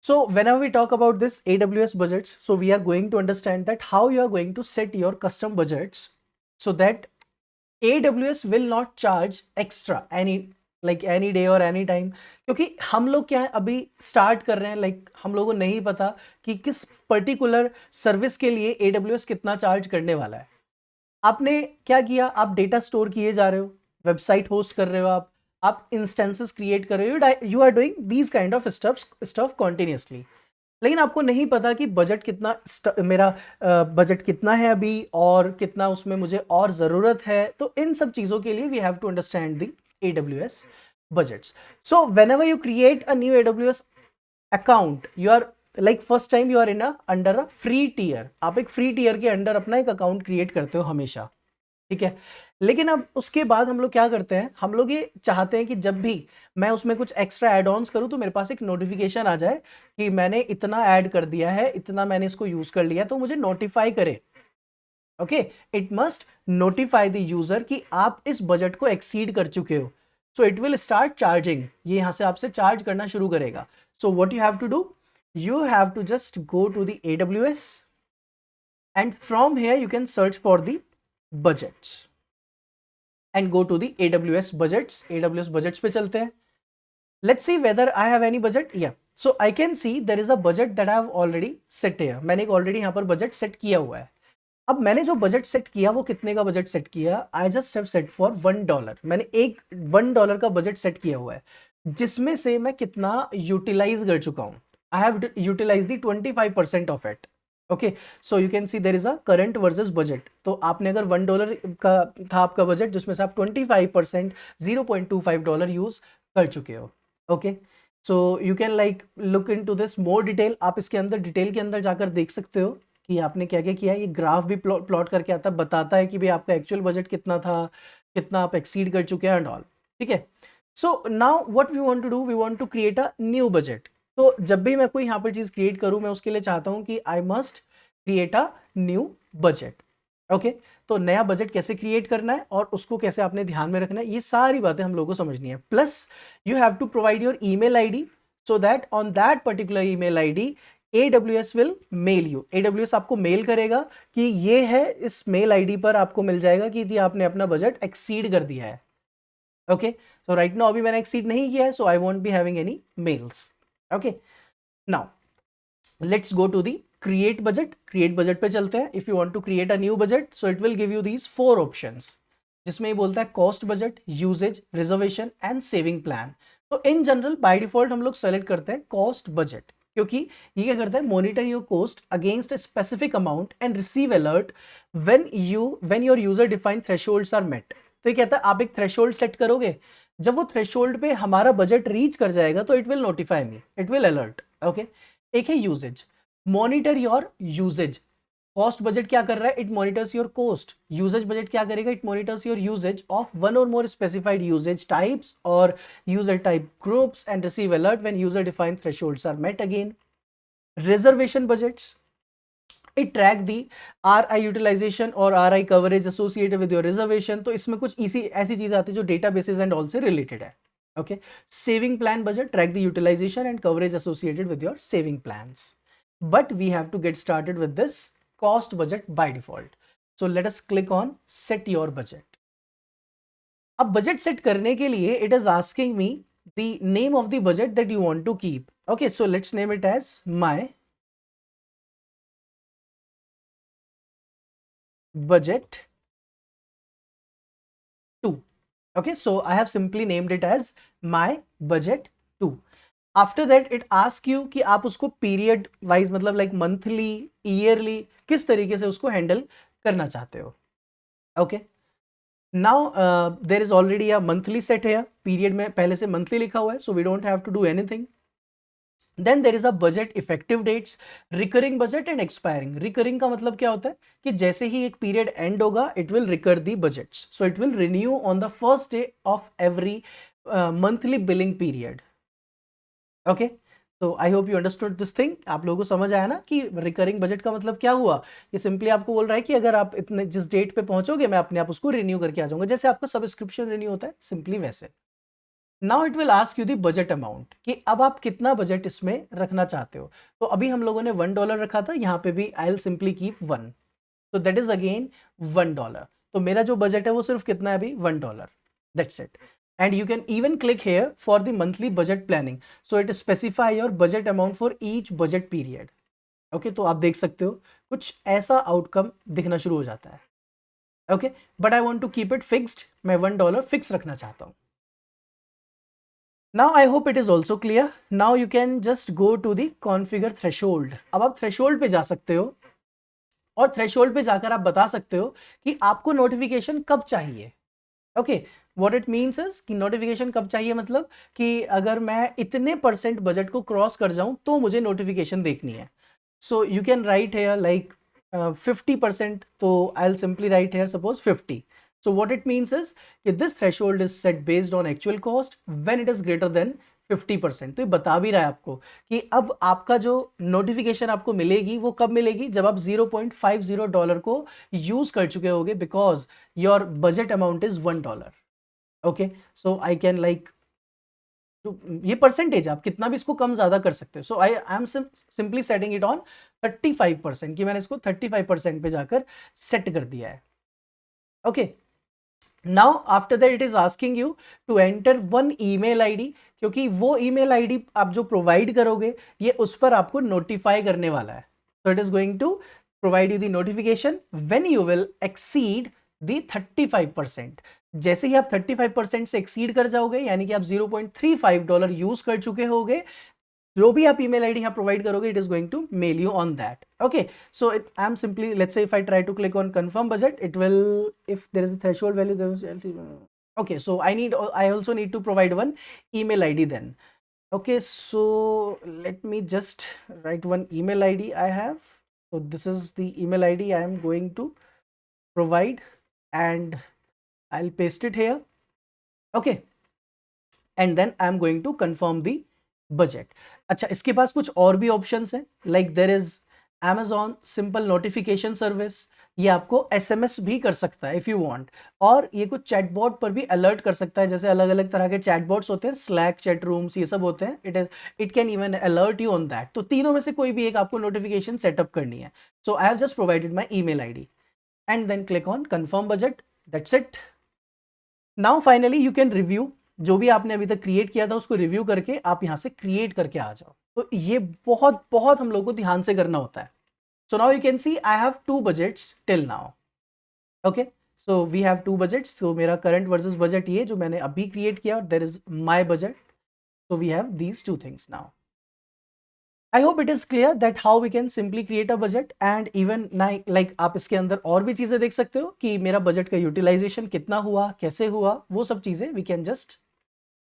So whenever we talk about this AWS budgets, so we are going to understand that how you are going to set your custom budgets so that AWS will not charge extra any day or any time. क्योंकि हम लोग क्या है अभी start कर रहे हैं, हम लोगों को नहीं पता कि किस पर्टिकुलर सर्विस के लिए AWS कितना चार्ज करने वाला है। आपने क्या किया, आप डेटा स्टोर किए जा रहे हो, वेबसाइट होस्ट कर रहे हो, आप इंस्टेंसेस क्रिएट कर रहे हो, you are doing these kind of stuff continuously. लेकिन आपको नहीं पता कि बजट कितना मेरा बजट कितना है अभी और कितना उसमें मुझे और ज़रूरत है। तो इन सब चीज़ों के लिए we have to understand the AWS budgets. So whenever you create a new AWS account, you are first time you are in a under a free tier. आप एक फ्री टीयर के अंडर अपना एक अकाउंट क्रिएट करते हो हमेशा, ठीक है। लेकिन अब उसके बाद हम लोग क्या करते हैं, हम लोग ये चाहते हैं कि जब भी मैं उसमें कुछ एक्स्ट्रा एड ऑन्स करूं तो मेरे पास एक नोटिफिकेशन आ जाए कि मैंने इतना ऐड कर दिया है, इतना मैंने इसको यूज कर लिया, तो मुझे नोटिफाई करे। Okay, it must notify the user कि आप इस बजट को एक्सीड कर चुके हो। So it will start charging, ये यहां से आपसे चार्ज करना शुरू करेगा। So what you have to do, you have to just go to the AWS and from here you can search for the budgets and go to the AWS budgets. AWS budgets पे चलते हैं। Let's see whether I have any budget. Yeah, so I can see there is a budget that I have already set here. मैंने एक already यहाँ पर budget set किया हुआ है। अब मैंने जो बजट सेट किया वो कितने का बजट सेट किया, I just have set for $1। मैंने एक $1 का बजट सेट किया हुआ है, जिसमें से मैं कितना यूटिलाइज कर चुका हूँ। I have utilized the 25% of it. Okay, so you can see there is a current versus budget. तो आपने अगर $1 का था आपका बजट, जिसमें से आप 25% $0.25 यूज कर चुके हो। Okay, so you can look into this more detail. आप इसके अंदर डिटेल के अंदर जाकर देख सकते हो कि आपने क्या क्या किया है। ये ग्राफ भी प्लॉट करके आता बताता है कि भाई आपका एक्चुअल बजट कितना था, कितना आप एक्सीड कर चुके हैं एंड ऑल, ठीक है। So now what we want to do, we want to create a new budget. तो जब भी मैं कोई यहाँ पर चीज़ क्रिएट करूँ, मैं उसके लिए चाहता हूँ कि I must create a new budget. Okay, तो नया बजट कैसे क्रिएट करना है और उसको कैसे आपने ध्यान में रखना है, ये सारी बातें हम लोगों को समझनी है। Plus you have to provide your email ID so that on that particular email ID AWS will mail you. AWS आपको मेल करेगा कि ये है, इस मेल आईडी पर आपको मिल जाएगा कि जी आपने अपना बजट एक्सीड कर दिया है। ओके, सो राइट नाउ अभी मैंने एक्सीड नहीं किया है, so I won't be having any mails. Okay, now let's go to the create budget. Create budget पे चलते हैं। If you want to create a new budget, so it will give you these 4 options, जिसमें ये बोलता है cost budget, usage, reservation and saving plan. तो in general by default हम लोग select करते हैं cost budget, क्योंकि ये क्या करता है, monitor your cost against a specific amount and receive alert when your user defined thresholds are met. तो ये कहता है आप एक थ्रेशोल्ड सेट करोगे, जब वो थ्रेशोल्ड पे हमारा बजट रीच कर जाएगा तो it will notify me, it will alert. Okay, एक है usages, monitor your usages. Cost budget क्या कर रहा है, it monitors your cost. Usages budget क्या करेगा, it monitors your usages of one और मोर स्पेसिफाइड यूजेज टाइप्स और user type groups and receive alert when user defined thresholds are met again. Reservation budgets, it track the RI utilization और RI coverage associated with your reservation। तो इसमें कुछ ऐसी चीजें आती है जो databases and all से related है। Okay, saving plan budget track the utilization and coverage associated with your saving plans, but we have to get started with this cost budget by default। So let us click on set your budget। अब budget set करने के लिए it is asking me the name of the budget that you want to keep। Okay, so let's name it as my budget 2। Okay, so I have simply named it as my budget 2। After that it ask you कि आप उसको period wise मतलब monthly, yearly, किस तरीके से उसको handle करना चाहते हो। Okay, now there is already a monthly set है, पीरियड में पहले से मंथली लिखा हुआ है, so we don't have to do anything. Then there is a budget effective dates, recurring budget and expiring. Recurring का मतलब क्या होता है कि जैसे ही एक पीरियड एंड होगा it will recur the budgets, so it will renew on the first day of every monthly billing period. Okay, तो I hope you understood this thing. आप लोगों को समझ आया ना कि रिकरिंग बजट का मतलब क्या हुआ। ये सिंपली आपको बोल रहा है कि अगर आप इतने जिस डेट पे पहुंचोगे मैं अपने आप उसको रिन्यू करके आ जाऊंगा, जैसे आपका सब्सक्रिप्शन रिन्यू होता है, सिंपली वैसे। Now it will ask you the budget amount कि अब आप कितना बजट इसमें रखना चाहते हो। तो अभी हम लोगों ने $1 रखा था, यहाँ पे भी आई विल सिंपली कीप 1, तो दैट इज अगेन $1। तो मेरा जो बजट है वो सिर्फ कितना है अभी, $1, that's it. And you can even click here for the monthly budget planning, so it specify your budget amount for each budget period. Okay, तो आप देख सकते हो कुछ ऐसा आउटकम दिखना शुरू हो जाता है। Okay, but I want to keep it fixed, मैं $1 फिक्स रखना चाहता हूं। Now I hope it is also clear. Now you can just go to the configure threshold. अब आप थ्रेशोल्ड पे जा सकते हो और थ्रेशोल्ड पे जाकर आप बता सकते हो कि आपको नोटिफिकेशन कब चाहिए। Okay, what it means is कि नोटिफिकेशन कब चाहिए, मतलब कि अगर मैं इतने परसेंट बजट को क्रॉस कर जाऊं तो मुझे नोटिफिकेशन देखनी है। So you can write here like 50%, तो I will simply write here suppose 50। So what it means is कि this threshold is set based on actual cost when it is greater than 50%। तो ये बता भी रहा है आपको कि अब आपका जो नोटिफिकेशन आपको मिलेगी वो कब मिलेगी, जब आप $0.50 को यूज कर चुके होगे, because your budget amount is $1। Okay, so I can like, तो ये परसेंटेज आप कितना भी इसको कम ज्यादा कर सकते हो। So I am simply setting it on 35%, कि मैंने इसको 35% पे जाकर सेट कर दिया है। Okay, now after that it is asking you to enter one email ID, क्योंकि वो ईमेल आईडी आप जो प्रोवाइड करोगे ये उस पर आपको नोटिफाई करने वाला है। So it is going to provide you the notification when you will exceed the 35%। जैसे ही आप 35% से एक्सीड कर जाओगे, यानी कि आप $0.35 यूज कर चुके होगे, जो भी आप ईमेल आईडी यहाँ प्रोवाइड करोगे, it is going to mail you on that. Okay, so I am simply, let's say if I try to click on confirm budget, it will, if there is a threshold value, okay, so I also need to provide one email id then। okay, so let me just write one email id I have। so this is the email id I am going to provide, and I'll paste it here। okay, and then I'm going to confirm the budget। अच्छा, इसके पास कुछ और भी options हैं, like there is Amazon simple notification service, ये आपको SMS भी कर सकता है इफ यू वांट, और ये कुछ चैटबॉट पर भी अलर्ट कर सकता है, जैसे अलग अलग तरह के चैटबॉट्स होते हैं, स्लैक, चैट रूम्स, ये सब होते हैं। It can even alert you on that. तो तीनों में से कोई भी एक आपको नोटिफिकेशन सेटअप करनी है। So I have just provided my email ID and then click on confirm budget, that's it. Now finally you can review, जो भी आपने अभी तक क्रिएट किया था उसको रिव्यू करके आप यहां से क्रिएट करके आ जाओ। तो ये बहुत बहुत हम लोग को ध्यान से करना होता है। So now you can see I have 2 budgets till now. Okay, so we have 2 budgets. तो मेरा करंट वर्सेस बजट ये जो मैंने अभी क्रिएट किया, और there is my budget. So we have these 2 things now. I hope it is clear that how we can simply create a budget, and even like आप इसके अंदर और भी चीजें देख सकते हो कि मेरा बजट का यूटिलाइजेशन कितना हुआ, कैसे हुआ, वो सब चीजें we can just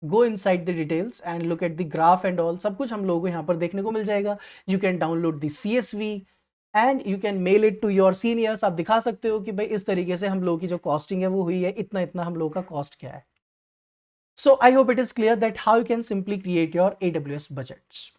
go inside the details and look at the graph and all, सब कुछ हम लोगों को यहाँ पर देखने को मिल जाएगा। You can download the CSV and you can mail it to your seniors. आप दिखा सकते हो कि भाई इस तरीके से हम लोगों की जो कॉस्टिंग है वो हुई है, इतना इतना हम लोगों का कॉस्ट क्या है। So I hope it is clear that how you can simply create your AWS budgets.